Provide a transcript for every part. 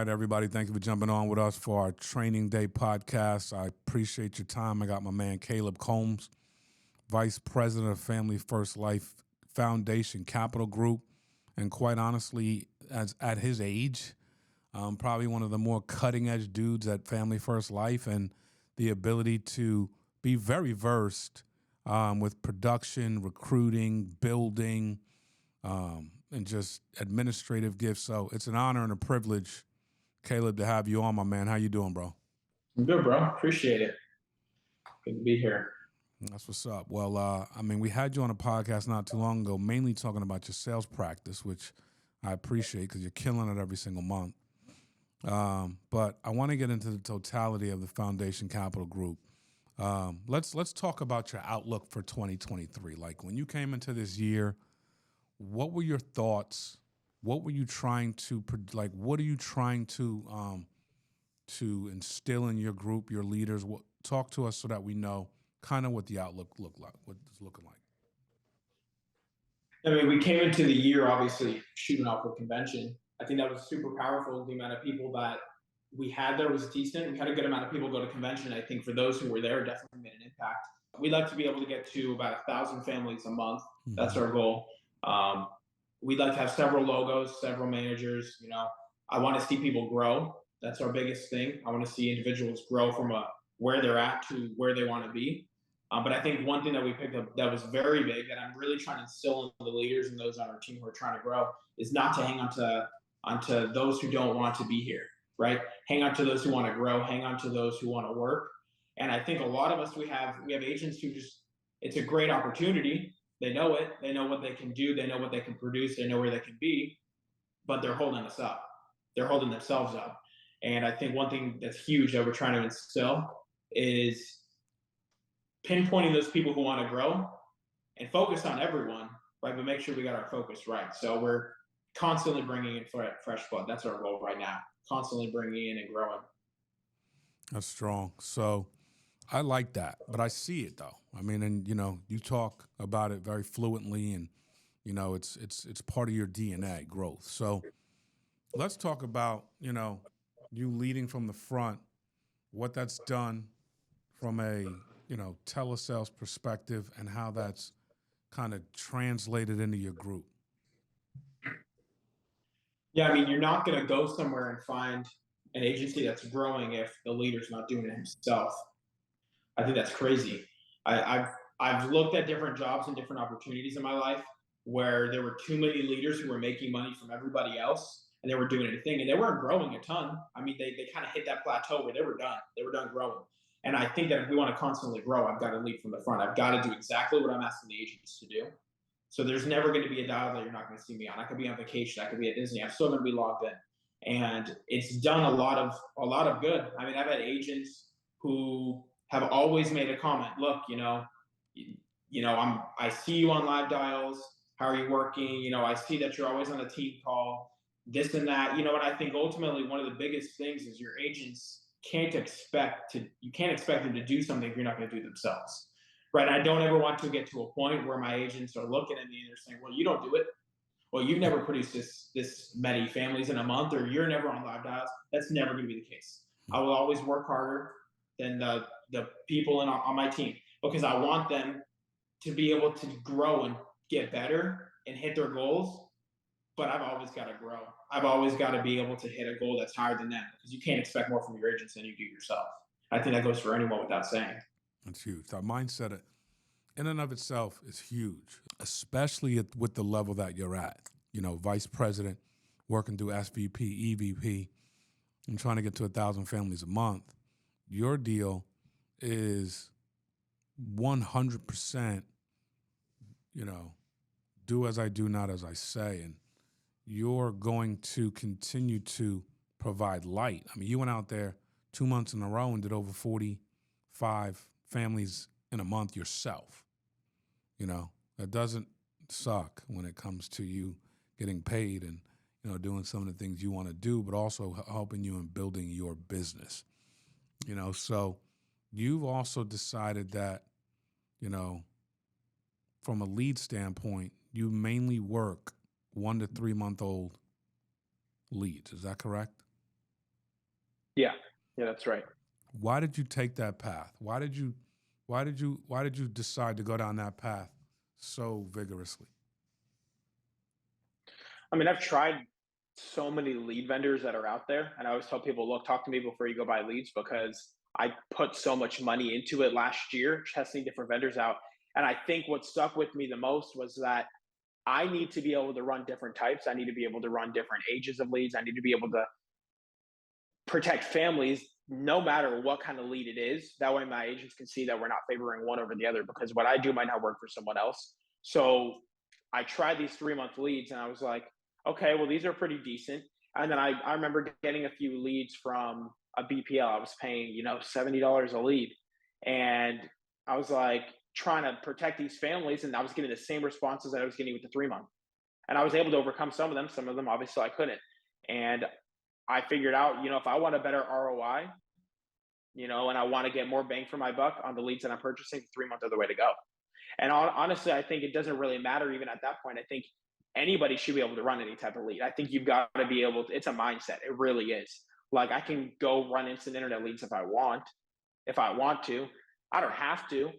right, everybody. Thank you for jumping on with us for our Training Day podcast. I appreciate your time. I got my man Caleb Coombes, Vice President of Family First Life Foundation Capital Group, and quite honestly, as at his age, probably one of the more cutting edge dudes at Family First Life, and the ability to be very versed with production, recruiting, building, and just administrative gifts. So it's an honor and a privilege, Caleb, to have you on, my man. How you doing, bro? I'm good, bro. Appreciate it. Good to be here. That's what's up. Well, we had you on a podcast not too long ago, mainly talking about your sales practice, which I appreciate because you're killing it every single month. But I want to get into the totality of the Foundation Capital Group. Let's talk about your outlook for 2023. Like, when you came into this year, what were your thoughts? What were you trying to what are you trying to instill in your group, your leaders? Talk to us so that we know kind of what the outlook look like, what it's looking like. I mean, we came into the year obviously shooting off with convention. I think that was super powerful. The amount of people that we had there was decent. We had a good amount of people go to convention. I think for those who were there, definitely made an impact. We'd like to be able to get to about 1,000 families a month. Mm-hmm. That's our goal. We'd like to have several logos, several managers. You know, I want to see people grow. That's our biggest thing. I want to see individuals grow from where they're at to where they want to be. But I think one thing that we picked up that was very big, that I'm really trying to instill in the leaders and those on our team who are trying to grow, is not to hang onto those who don't want to be here, right? Hang on to those who want to grow. Hang on to those who want to work. And I think a lot of us, we have agents who it's a great opportunity. They know it. They know what they can do. They know what they can produce. They know where they can be, but they're holding us up. They're holding themselves up. And I think one thing that's huge that we're trying to instill is pinpointing those people who want to grow and focus on everyone, right? But make sure we got our focus right. So we're constantly bringing in fresh blood. That's our goal right now. Constantly bringing in and growing. That's strong. So I like that, but I see it though. I mean, and you talk about it very fluently, and it's part of your DNA growth. So let's talk about you leading from the front, what that's done from a telesales perspective, and how that's kind of translated into your group. Yeah, I mean, you're not going to go somewhere and find an agency that's growing if the leader's not doing it himself. I think that's crazy. I've looked at different jobs and different opportunities in my life where there were too many leaders who were making money from everybody else, and they were doing anything, and they weren't growing a ton. I mean, they kind of hit that plateau where they were done. They were done growing. And I think that if we want to constantly grow, I've got to lead from the front. I've got to do exactly what I'm asking the agents to do. So there's never going to be a dial that you're not going to see me on. I could be on vacation. I could be at Disney. I'm still going to be logged in. And it's done a lot of good. I mean, I've had agents who have always made a comment. Look, I see you on live dials. How are you working? I see that you're always on a team call, this and that. And I think ultimately one of the biggest things is your agents can't expect them to do something if you're not going to do themselves. Right. I don't ever want to get to a point where my agents are looking at me and they're saying, well, you don't do it. Well, you've never produced this many families in a month, or you're never on live dials. That's never going to be the case. I will always work harder than the people on my team, because I want them to be able to grow and get better and hit their goals. But I've always got to grow. I've always got to be able to hit a goal that's higher than that, because you can't expect more from your agents than you do yourself. I think that goes for anyone without saying. That's huge. That mindset in and of itself is huge, especially with the level that you're at. Vice president, working through SVP, EVP, and trying to get to 1,000 families a month. Your deal is 100%, do as I do, not as I say. And you're going to continue to provide light. I mean, you went out there 2 months in a row and did over 45 families in a month yourself. That doesn't suck when it comes to you getting paid and, doing some of the things you want to do, but also helping you in building your business. So you've also decided that, from a lead standpoint, you mainly work 1 to 3 month old leads. Is that correct? Yeah. Yeah, that's right. Why did you take that path? Why did you decide to go down that path so vigorously? I mean, I've tried so many lead vendors that are out there, and I always tell people, look, talk to me before you go buy leads because I put so much money into it last year, testing different vendors out. And I think what stuck with me the most was that I need to be able to run different types. I need to be able to run different ages of leads. I need to be able to protect families no matter what kind of lead it is. That way, my agents can see that we're not favoring one over the other because what I do might not work for someone else. So I tried these 3 month leads and I was like, okay, well, these are pretty decent. And then I remember getting a few leads from a BPL. I was paying, $70 a lead. And I was like trying to protect these families. And I was getting the same responses that I was getting with the 3 month. And I was able to overcome some of them. Some of them, obviously, I couldn't. And I figured out, if I want a better ROI, and I want to get more bang for my buck on the leads that I'm purchasing, 3 months are the way to go. And honestly, I think it doesn't really matter even at that point. I think anybody should be able to run any type of lead. I think you've got to be able to, it's a mindset. It really is. Like I can go run instant internet leads if I want to. I don't have to,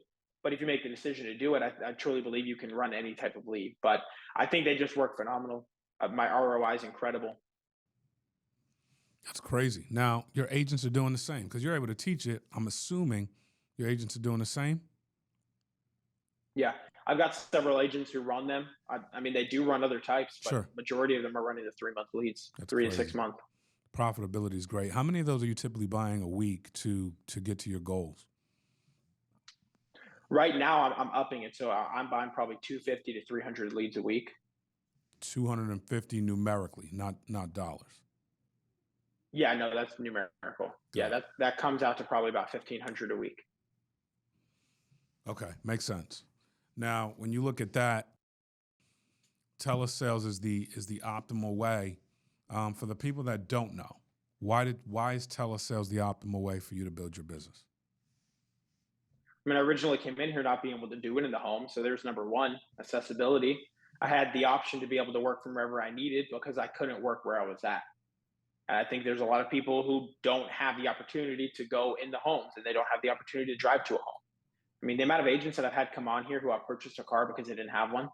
but if you make the decision to do it, I truly believe you can run any type of lead. But I think they just work phenomenal. My ROI is incredible. That's crazy. Now, your agents are doing the same because you're able to teach it. I'm assuming your agents are doing the same. Yeah, I've got several agents who run them. I mean, they do run other types, but Sure. majority of them are running the 3 month leads, That's 3 to 6 crazy. month. Profitability is great. How many of those are you typically buying a week to get to your goals? Right now, I'm upping it, so I'm buying probably 250 to 300 leads a week. 250 numerically, not dollars. Yeah, no, that's numerical. Yeah, Got it. that comes out to probably about 1,500 a week. Okay, makes sense. Now, when you look at that, telesales is the optimal way. For the people that don't know, why is telesales the optimal way for you to build your business? I mean, I originally came in here not being able to do it in the home, so there's number one, accessibility. I had the option to be able to work from wherever I needed because I couldn't work where I was at. And I think there's a lot of people who don't have the opportunity to go in the homes and they don't have the opportunity to drive to a home. I mean, the amount of agents that I've had come on here who have purchased a car because they didn't have one,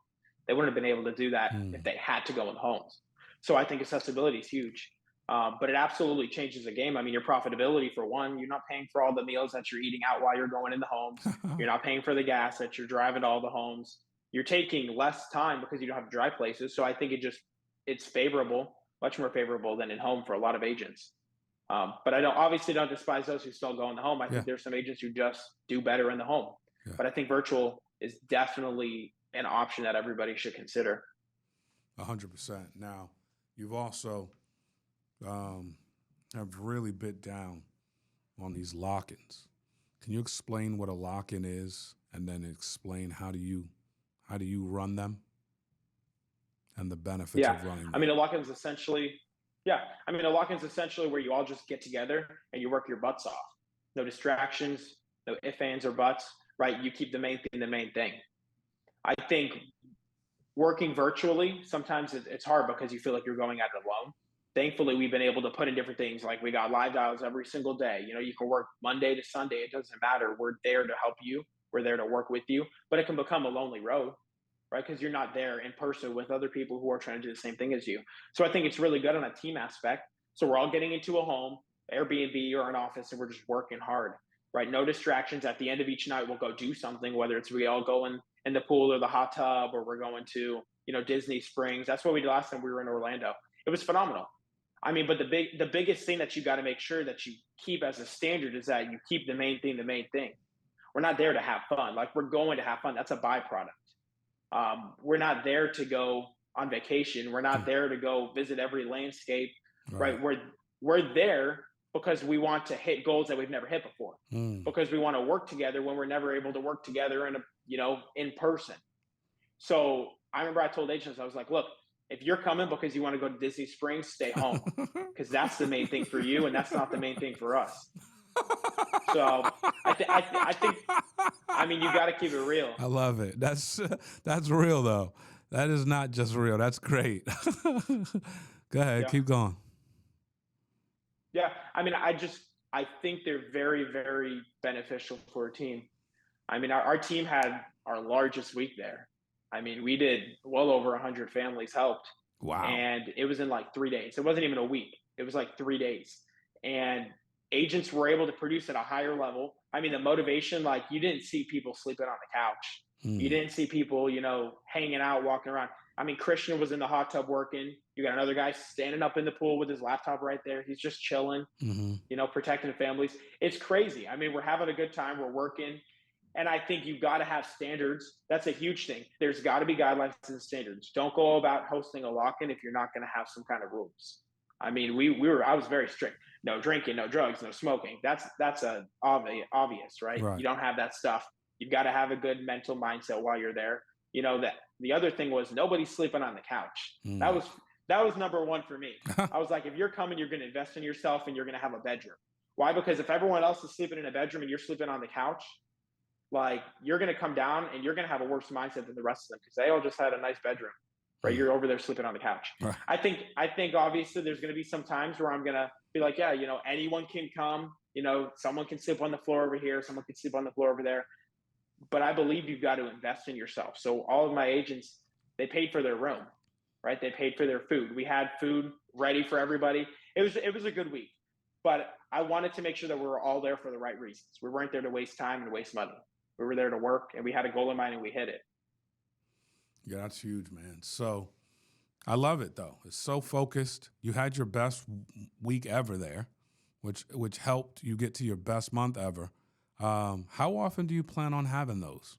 they wouldn't have been able to do that if they had to go in the homes. So I think accessibility is huge. But it absolutely changes the game. I mean, your profitability, for one, you're not paying for all the meals that you're eating out while you're going in the homes. You're not paying for the gas that you're driving to all the homes. You're taking less time because you don't have to drive places. So I think it's favorable, much more favorable than in home for a lot of agents. But I obviously don't despise those who still go in the home. I Yeah. think there's some agents who just do better in the home. Yeah. But I think virtual is definitely an option that everybody should consider. 100%. Now, you've also have really bit down on these lock-ins. Can you explain what a lock-in is, and then explain how do you run them and the benefits Yeah, of running them? I mean, a lock-in is essentially, yeah, I mean, a lock-in is essentially where you all just get together and you work your butts off. No distractions, no ifs, ands, or buts, right? You keep the main thing the main thing. I think working virtually, sometimes it's hard because you feel like you're going at it alone. Thankfully, we've been able to put in different things. Like we got live dials every single day. You can work Monday to Sunday. It doesn't matter. We're there to help you. We're there to work with you. But it can become a lonely road, right? Because you're not there in person with other people who are trying to do the same thing as you. So I think it's really good on a team aspect. So we're all getting into a home, Airbnb or an office, and we're just working hard, right? No distractions. At the end of each night, we'll go do something, whether it's we all go in the pool or the hot tub, or we're going to, Disney Springs. That's what we did last time we were in Orlando. It was phenomenal. I mean, but the biggest thing that you got to make sure that you keep as a standard is that you keep the main thing the main thing. We're not there to have fun. Like we're going to have fun. That's a byproduct. We're not there to go on vacation. We're not there to go visit every landscape, right? We're there because we want to hit goals that we've never hit before. Because we want to work together when we're never able to work together in person. So I remember I told agents, I was like, look, if you're coming because you want to go to Disney Springs, stay home because that's the main thing for you, and that's not the main thing for us. So I think, I mean, you got to keep it real. I love it. That's real though. That is not just real. That's great. Go ahead, keep going. Yeah, I mean, I think they're very, very beneficial for a team. I mean, our team had our largest week there. I mean, we did well over 100 families helped, Wow. and it was in like 3 days. It wasn't even a week, it was like 3 days. And agents were able to produce at a higher level. I mean, the motivation, like, you didn't see people sleeping on the couch. You Mm. didn't see people, hanging out, walking around. I mean, Christian was in the hot tub working. You got another guy standing up in the pool with his laptop right there. He's just chilling, Hmm. protecting families. It's crazy. I mean, we're having a good time. We're working. And I think you've got to have standards. That's a huge thing. There's got to be guidelines and standards. Don't go about hosting a lock-in if you're not going to have some kind of rules. I mean, I was very strict. No drinking, no drugs, no smoking. That's a obvious, right? Right. You don't have that stuff. You've got to have a good mental mindset while you're there. That the other thing was nobody's sleeping on the couch. That Mm. was that was number one for me. I was like, if you're coming, you're going to invest in yourself and you're going to have a bedroom. Why? Because if everyone else is sleeping in a bedroom and you're sleeping on the couch, like, you're going to come down and you're going to have a worse mindset than the rest of them because they all just had a nice bedroom, right? Mm. You're over there sleeping on the couch. Right. I think obviously there's going to be some times where I'm going to be like, yeah, anyone can come, someone can sleep on the floor over here, someone can sleep on the floor over there. But I believe you've got to invest in yourself. So all of my agents, they paid for their room, right? They paid for their food. We had food ready for everybody. It was a good week, but I wanted to make sure that we were all there for the right reasons. We weren't there to waste time and waste money. We were there to work, and we had a goal in mind, and we hit it. Yeah, that's huge, man. So I love it though. It's so focused. You had your best week ever there, which helped you get to your best month ever. How often do you plan on having those?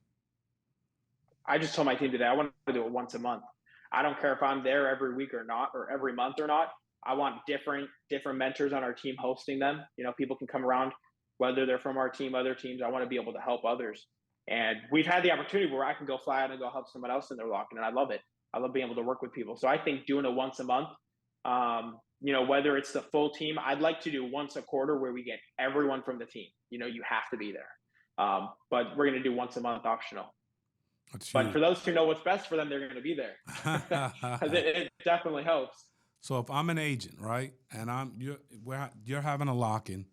I just told my team today I want to do it once a month. I don't care if I'm there every week or not, or every month or not. I want different mentors on our team hosting them. People can come around, whether they're from our team, other teams. I want to be able to help others. And we've had the opportunity where I can go fly out and go help someone else in their lock-in, and I love it. I love being able to work with people. So I think doing it once a month, whether it's the full team, I'd like to do once a quarter where we get everyone from the team. You have to be there. But we're going to do once a month optional. That's But huge. for those who know what's best for them, they're going to be there because it definitely helps. So if I'm an agent, right, and you're having a lock-in,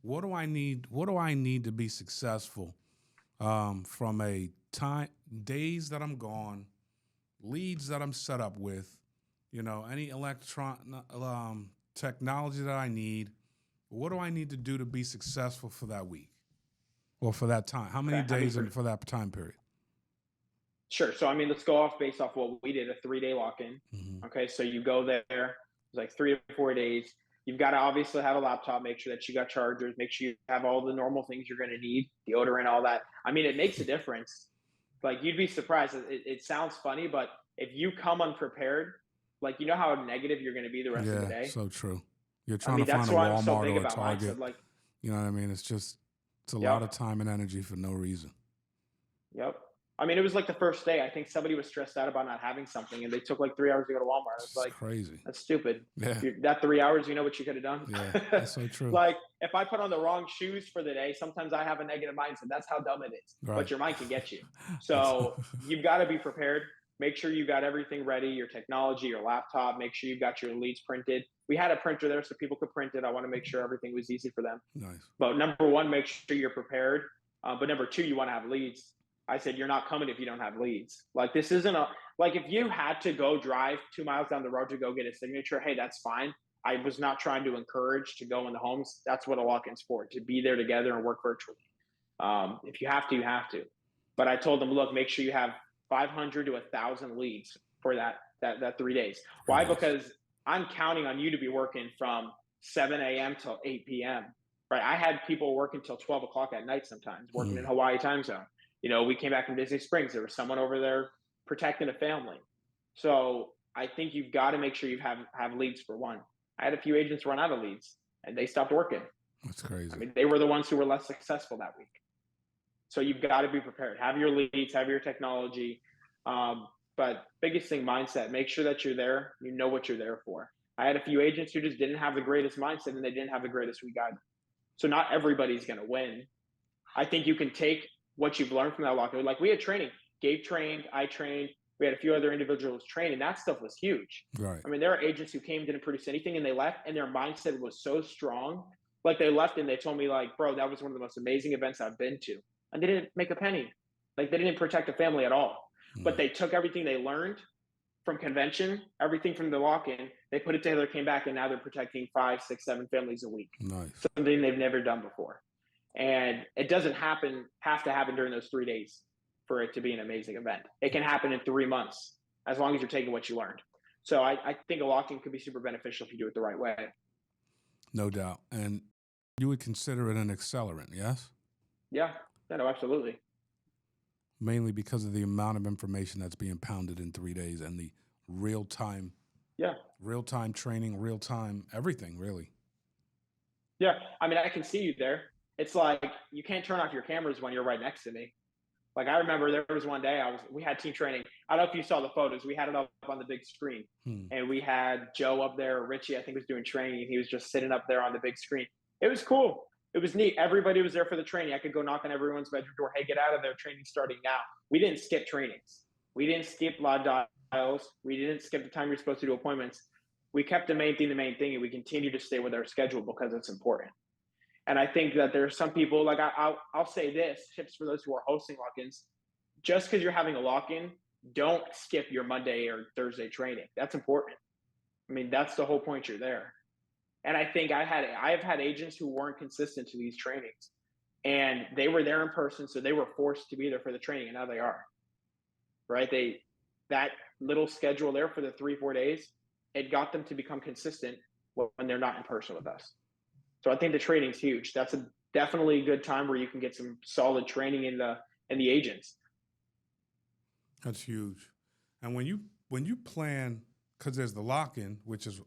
what do I need? What do I need to be successful from a time, days that I'm gone, leads that I'm set up with, any technology that I need? What do I need to do to be successful for that week or for that time? How many Okay, days for that time period? Sure. So, I mean, let's go off based off what we did, a 3-day lock-in. Mm-hmm. Okay. So you go there, it's like 3 to 4 days. You've got to obviously have a laptop, make sure that you got chargers, make sure you have all the normal things you're going to need, deodorant, all that. I mean, it makes a difference. Like, you'd be surprised. It sounds funny, but if you come unprepared, like, how negative you're going to be the rest of the day. So true. You're I trying mean, to find that's a why I'm so Walmart big or a about Target. mindset. Like, You know what I mean? It's a Yep. lot of time and energy for no reason. Yep. I mean, it was like the first day. I think somebody was stressed out about not having something, and they took like 3 hours to go to Walmart. I was It's like, crazy. that's stupid. Yeah. That 3 hours, you know what you could have done? Yeah, that's so true. Like, if I put on the wrong shoes for the day, sometimes I have a negative mindset. That's how dumb it is. Right. But your mind can get you. So you've got to be prepared. Make sure you got everything ready, your technology, your laptop. Make sure you've got your leads printed. We had a printer there so people could print it. I want to make sure everything was easy for them. Nice. But number one, make sure you're prepared. But number two, you want to have leads. I said, you're not coming if you don't have leads. Like, this isn't like, if you had to go drive 2 miles down the road to go get a signature, hey, that's fine. I was not trying to encourage to go in the homes. That's what a lock-in's for, to be there together and work virtually. If you have to, you have to. But I told them, look, make sure you have 500 to 1,000 leads for that 3 days. Why? Nice. Because I'm counting on you to be working from 7 a.m. till 8 p.m. Right? I had people working till 12 o'clock at night sometimes, working in Hawaii time zone. We came back from Disney Springs. There was someone over there protecting a family. So I think you've got to make sure you have leads for one. I had a few agents run out of leads, and they stopped working. That's crazy. I mean, they were the ones who were less successful that week. So you've got to be prepared. Have your leads, have your technology. But biggest thing, mindset. Make sure that you're there. You know what you're there for. I had a few agents who just didn't have the greatest mindset, and they didn't have the greatest week either. So not everybody's going to win. I think you can take what you've learned from that locker. Like, we had training. Gabe trained, I trained. We had a few other individuals train, and that stuff was huge. Right. I mean, there are agents who came, didn't produce anything, and they left, and their mindset was so strong Like they left and they told me like, bro, that was one of the most amazing events I've been to. And they didn't make a penny. Like they didn't protect the family at all. But Mm, they took everything they learned from convention, everything from the lock-in, they put it together, came back, and now they're protecting 5, 6, 7 families a week. nice. Something they've never done before. And it doesn't have to happen during those 3 days for it to be an amazing event. It can happen in 3 months as long as you're taking what you learned. So I think a lock-in could be super beneficial if you do it the right way. No doubt. And you would consider it an accelerant, yes? Yeah, no, absolutely. Mainly because of the amount of information that's being pounded in 3 days and the real time Yeah. training, real time everything, really. Yeah. I mean, I can see you there. It's like you can't turn off your cameras when you're right next to me. Like I remember there was one day we had team training. I don't know if you saw the photos. We had it up on the big screen, Hmm. and we had Joe up there. Richie, I think, was doing training. He was just sitting up there on the big screen. It was cool. It was neat. Everybody was there for the training. I could go knock on everyone's bedroom door. Hey, get out of there! Training starting now. We didn't skip trainings. We didn't skip log dials. We didn't skip the time you're supposed to do appointments. We kept the main thing, and we continue to stay with our schedule because it's important. And I think that there are some people like I'll say this tips for those who are hosting lock-ins. Just because you're having a lock-in, don't skip your Monday or Thursday training. That's important. I mean, that's the whole point. You're there. And I think I've had agents who weren't consistent to these trainings, and they were there in person, so they were forced to be there for the training, and now they are. Right? That little schedule there for the 3-4 days, it got them to become consistent when they're not in person with us. So I think the training's huge. That's definitely a good time where you can get some solid training in the agents. That's huge. And when you plan, because there's the lock-in, which is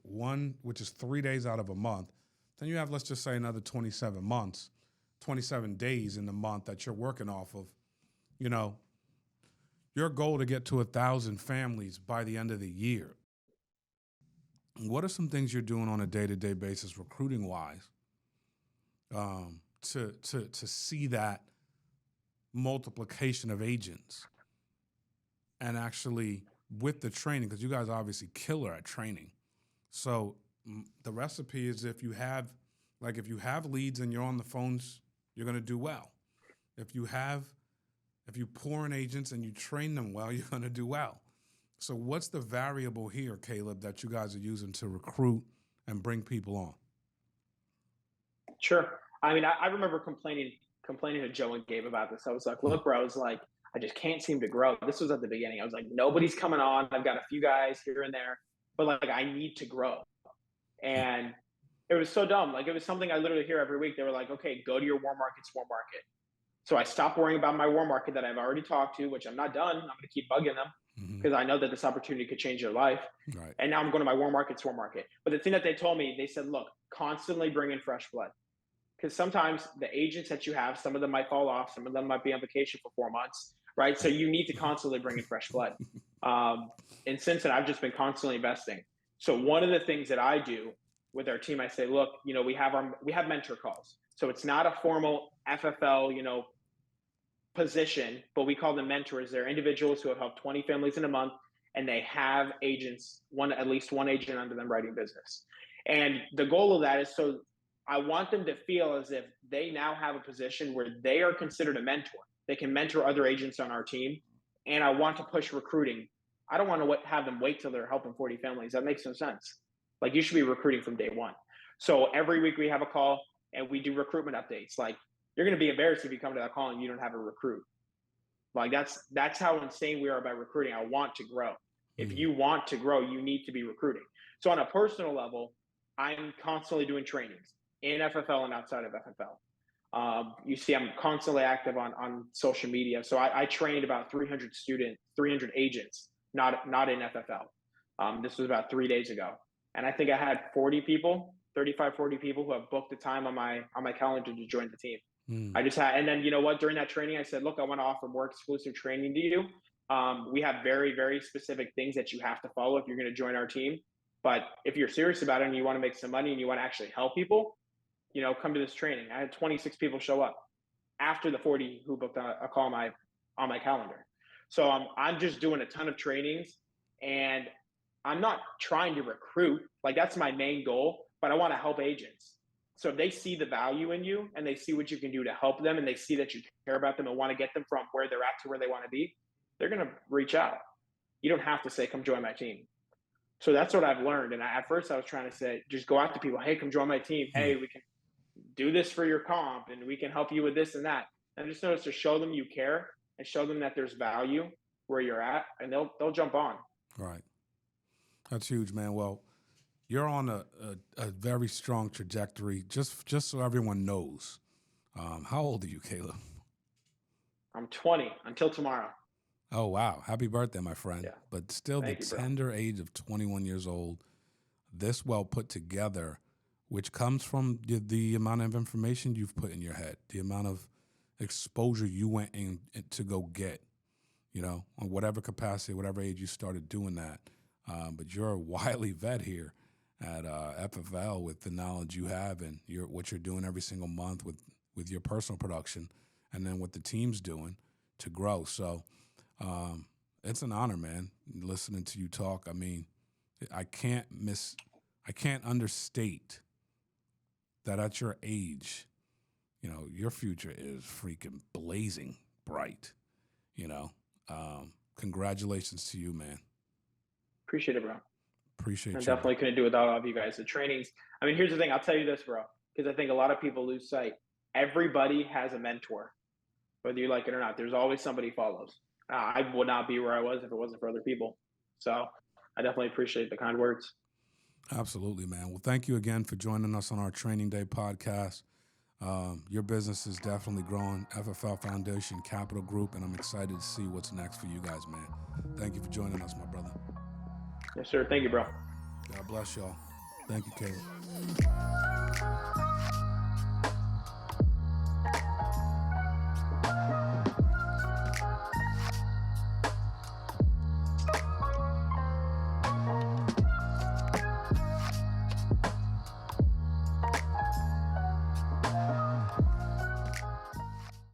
3 days out of a month, then you have, let's just say, another 27 days in the month that you're working off of. You know, your goal to get to 1,000 families by the end of the year. What are some things you're doing on a day-to-day basis, recruiting wise, to see that multiplication of agents? And actually, with the training, because you guys are obviously killer at training. So the recipe is if you have leads and you're on the phones, you're going to do well. If you pour in agents and you train them well, you're going to do well. So what's the variable here, Caleb, that you guys are using to recruit and bring people on? Sure. I mean, I remember complaining to Joe and Gabe about this. I was like, look, bro, I was like, I just can't seem to grow. This was at the beginning. I was like, nobody's coming on. I've got a few guys here and there, but like I need to grow. And it was so dumb. Like it was something I literally hear every week. They were like, okay, go to your warm market. So I stopped worrying about my warm market that I've already talked to, which I'm not done. I'm going to keep bugging them because I know that this opportunity could change their life. Right. And now I'm going to my warm market. But the thing that they told me, they said, look, constantly bring in fresh blood. Because sometimes the agents that you have, some of them might fall off, some of them might be on vacation for 4 months, right? So you need to constantly bring in fresh blood. And since then, I've just been constantly investing. So one of the things that I do with our team, I say, look, we have mentor calls. So it's not a formal FFL, position, but we call them mentors. They're individuals who have helped 20 families in a month, and they have agents, at least one agent under them writing business. And the goal of that is so I want them to feel as if they now have a position where they are considered a mentor. They can mentor other agents on our team. And I want to push recruiting. I don't want to have them wait till they're helping 40 families. That makes no sense. Like you should be recruiting from day one. So every week we have a call and we do recruitment updates. Like you're going to be embarrassed if you come to that call and you don't have a recruit. Like that's how insane we are about recruiting. I want to grow. If you want to grow, you need to be recruiting. So on a personal level, I'm constantly doing trainings in FFL and outside of FFL. You see, I'm constantly active on social media. So I trained about 300 agents, not in FFL. This was about 3 days ago. And I think I had 40 people, 35, 40 people who have booked the time on my calendar to join the team. I just had, and then you know what, during that training, I said, look, I want to offer more exclusive training to you. We have very, very specific things that you have to follow if you're going to join our team. But if you're serious about it and you want to make some money and you want to actually help people, come to this training. I had 26 people show up after the 40 who booked a call on my calendar. So I'm just doing a ton of trainings, and I'm not trying to recruit. Like that's my main goal, but I want to help agents. So if they see the value in you and they see what you can do to help them and they see that you care about them and want to get them from where they're at to where they want to be, they're going to reach out. You don't have to say, come join my team. So that's what I've learned. And at first I was trying to say, just go out to people. Hey, come join my team. Hey, we can do this for your comp and we can help you with this and that. And I just noticed to show them you care and show them that there's value where you're at, and they'll jump on. Right. That's huge, man. Well, you're on a very strong trajectory. Just so everyone knows, how old are you, Caleb? I'm 20 until tomorrow. Oh, wow. Happy birthday, my friend. Yeah. But still the tender age of 21 years old, this well put together, which comes from the amount of information you've put in your head, the amount of exposure you went in to go get, on whatever capacity, whatever age you started doing that. But you're a wily vet here at FFL with the knowledge you have and what you're doing every single month with your personal production and then what the team's doing to grow. So it's an honor, man, listening to you talk. I mean, I can't understate that at your age, your future is freaking blazing bright, Congratulations to you, man. Appreciate it, bro. Appreciate I you. definitely couldn't do without all of you guys. The trainings. I mean, here's the thing. I'll tell you this, bro, because I think a lot of people lose sight. Everybody has a mentor, whether you like it or not. There's always somebody follows. I would not be where I was if it wasn't for other people. So I definitely appreciate the kind words. Absolutely, man. Well, thank you again for joining us on our Training Day podcast. Your business is definitely growing, FFL Foundation Capital Group, and I'm excited to see what's next for you guys, man. Thank you for joining us, my brother. Yes, sir. Thank you, bro. God bless y'all. Thank you, Caleb.